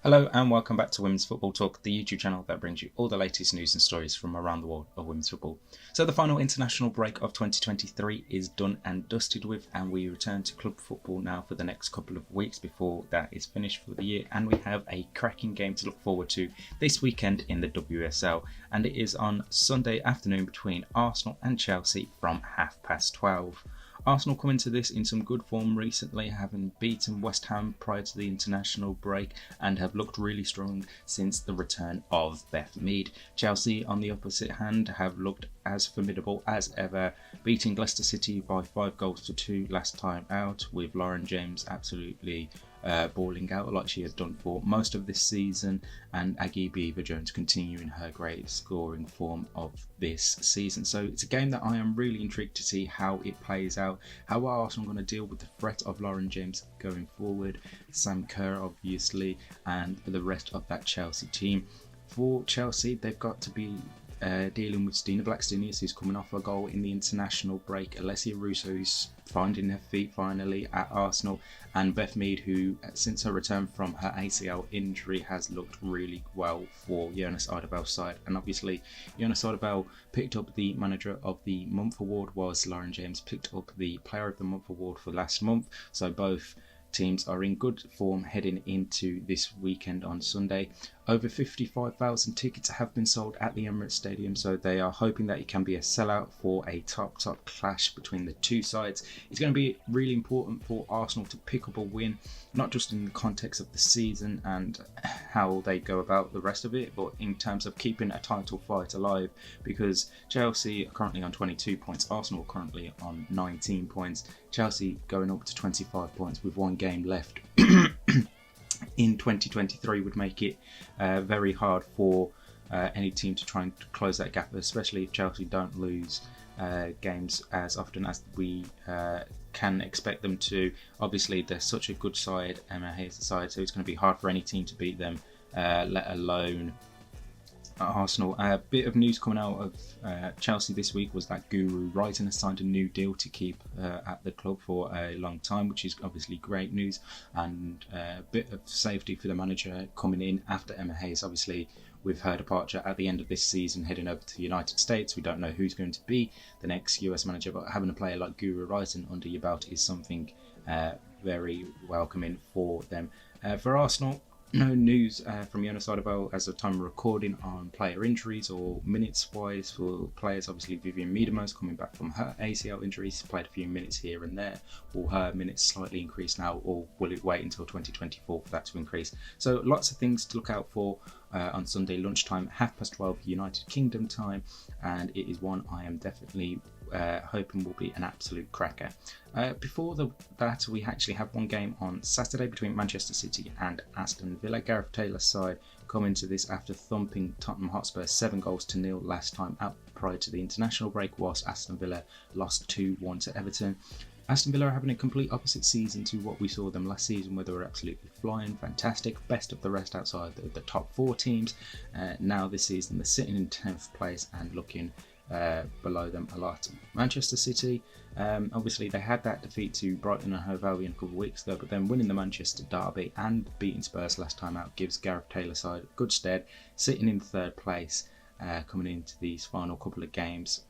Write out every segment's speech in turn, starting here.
Hello and welcome back to Women's Football Talk, the YouTube channel that brings you all the latest news and stories from around the world of women's football. So the final international break of 2023 is done and dusted with, and we return to club football now for the next couple of weeks before that is finished for the year, and we have a cracking game to look forward to this weekend in the WSL, and it is on Sunday afternoon between Arsenal and Chelsea from 12:30. Arsenal come into this in some good form recently, having beaten West Ham prior to the international break and have looked really strong since the return of Beth Mead. Chelsea, on the opposite hand, have looked as formidable as ever, beating Leicester City by 5-2 last time out, with Lauren James absolutely balling out like she has done for most of this season, and Aggie Beaver-Jones continuing her great scoring form of this season. So it's a game that I am really intrigued to see how it plays out. How are Arsenal going to deal with the threat of Lauren James going forward, Sam Kerr obviously, and the rest of that Chelsea team? For Chelsea, they've got to be dealing with Stina Blackstenius, who's coming off a goal in the international break, Alessia Russo, who's finding her feet finally at Arsenal, and Beth Mead, who since her return from her ACL injury has looked really well for Jonas Eidevall's side. And obviously Jonas Eidevall picked up the Manager of the Month award, whilst Lauren James picked up the Player of the Month award for last month. So both teams are in good form heading into this weekend on Sunday. Over 55,000 tickets have been sold at the Emirates Stadium, so they are hoping that it can be a sellout for a top clash between the two sides. It's going to be really important for Arsenal to pick up a win, not just in the context of the season and how they go about the rest of it, but in terms of keeping a title fight alive, because Chelsea are currently on 22 points, Arsenal are currently on 19 points, Chelsea going up to 25 points with one game left in 2023 would make it very hard for any team to try and close that gap, especially if Chelsea don't lose games as often as we can expect them to. Obviously, they're such a good side, Emma Hayes' side, so it's going to be hard for any team to beat them, let alone Arsenal. A bit of news coming out of Chelsea this week was that Guru Reiten has signed a new deal to keep at the club for a long time, which is obviously great news, and a bit of safety for the manager coming in after Emma Hayes. Obviously, with her departure at the end of this season heading over to the United States, we don't know who's going to be the next US manager, but having a player like Guru Reiten under your belt is something very welcoming for them. For Arsenal, no news from Jonas Eidevall as of time of recording on player injuries or minutes wise for players. Obviously, Vivian Miedema's coming back from her ACL injuries, played a few minutes here and there. Will her minutes slightly increase now, or will it wait until 2024 for that to increase? So lots of things to look out for on Sunday lunchtime, 12:30 United Kingdom time, and it is one I am definitely hoping will be an absolute cracker. Before that, we actually have one game on Saturday between Manchester City and Aston Villa. Gareth Taylor's side come into this after thumping Tottenham Hotspur 7-0 last time out prior to the international break, whilst Aston Villa lost 2-1 to Everton. Aston Villa are having a complete opposite season to what we saw them last season, where they were absolutely flying, fantastic, best of the rest outside the top four teams. Now this season they're sitting in 10th place and looking below them a lot. Manchester City, obviously they had that defeat to Brighton and Hove Albion a couple of weeks ago, but then winning the Manchester derby and beating Spurs last time out gives Gareth Taylor's side good stead, sitting in third place coming into these final couple of games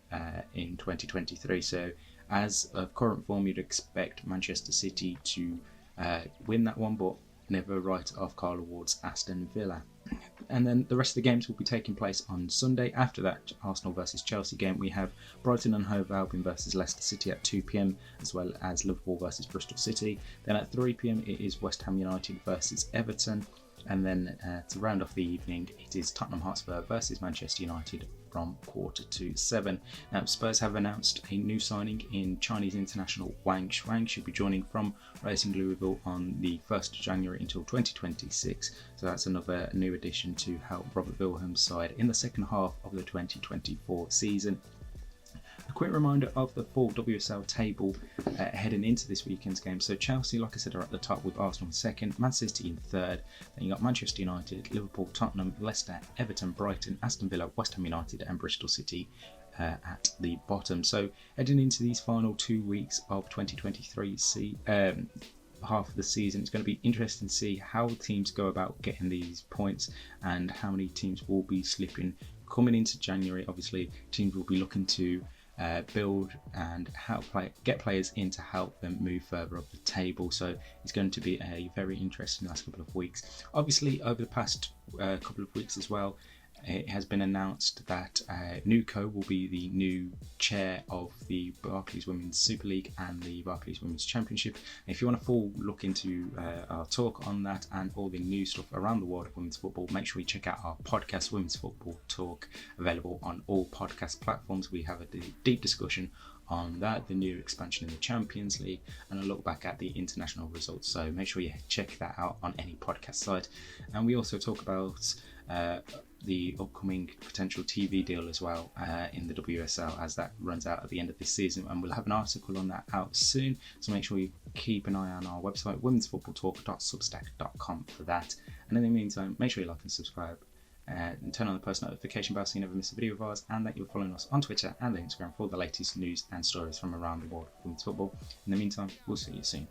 in 2023. So as of current form, you'd expect Manchester City to win that one, but never write off Carl Ward's Aston Villa. And then the rest of the games will be taking place on Sunday. After that Arsenal versus Chelsea game, we have Brighton and Hove Albion versus Leicester City at 2 p.m, as well as Liverpool versus Bristol City. Then at 3 p.m, it is West Ham United versus Everton. And then to round off the evening, it is Tottenham Hotspur versus Manchester United from 6:45. Now, Spurs have announced a new signing in Chinese international Wang Shuang. Should be joining from Racing Louisville on the 1st of January until 2026. So that's another new addition to help Robert Wilhelm's side in the second half of the 2024 season. A quick reminder of the full WSL table heading into this weekend's game. So Chelsea, like I said, are at the top with Arsenal in second, Man City in third. Then you got Manchester United, Liverpool, Tottenham, Leicester, Everton, Brighton, Aston Villa, West Ham United and Bristol City at the bottom. So heading into these final 2 weeks of 2023 half of the season. It's going to be interesting to see how teams go about getting these points and how many teams will be slipping coming into January. Obviously, teams will be looking to build and get players in to help them move further up the table. So it's going to be a very interesting last couple of weeks. Obviously, over the past couple of weeks as well, it has been announced that Nuco will be the new chair of the Barclays Women's Super League and the Barclays Women's Championship. If you want a full look into our talk on that and all the new stuff around the world of women's football, make sure you check out our podcast, Women's Football Talk, available on all podcast platforms. We have a deep discussion on that, the new expansion in the Champions League, and a look back at the international results. So make sure you check that out on any podcast site. And we also talk about the upcoming potential TV deal as well in the WSL, as that runs out at the end of this season, and we'll have an article on that out soon, so make sure you keep an eye on our website, womensfootballtalk.substack.com, for that. And in the meantime, make sure you like and subscribe and turn on the post notification bell so you never miss a video of ours, and that you're following us on Twitter and Instagram for all the latest news and stories from around the world of women's football. In the meantime, we'll see you soon.